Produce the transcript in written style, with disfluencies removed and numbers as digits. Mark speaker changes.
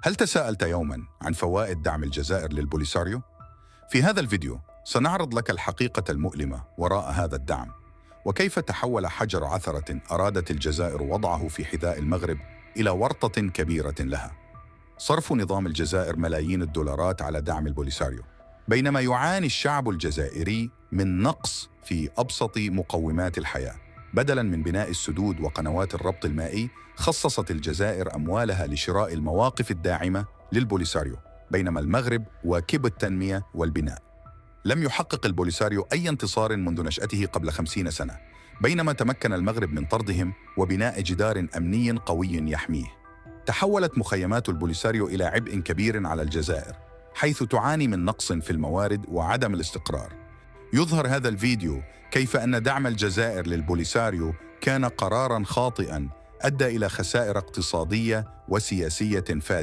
Speaker 1: هل تساءلت يوماً عن فوائد دعم الجزائر للبوليساريو؟ في هذا الفيديو سنعرض لك الحقيقة المؤلمة وراء هذا الدعم، وكيف تحول حجر عثرة أرادت الجزائر وضعه في حذاء المغرب إلى ورطة كبيرة لها. صرف نظام الجزائر ملايين الدولارات على دعم البوليساريو، بينما يعاني الشعب الجزائري من نقص في أبسط مقومات الحياة. بدلاً من بناء السدود وقنوات الربط المائي، خصصت الجزائر أموالها لشراء المواقف الداعمة للبوليساريو، بينما المغرب واكب التنمية والبناء. لم يحقق البوليساريو أي انتصار منذ نشأته قبل 50 سنة، بينما تمكن المغرب من طردهم وبناء جدار أمني قوي يحميه. تحولت مخيمات البوليساريو إلى عبء كبير على الجزائر، حيث تعاني من نقص في الموارد وعدم الاستقرار. يظهر هذا الفيديو كيف أن دعم الجزائر للبوليساريو كان قراراً خاطئاً أدى إلى خسائر اقتصادية وسياسية فادحة.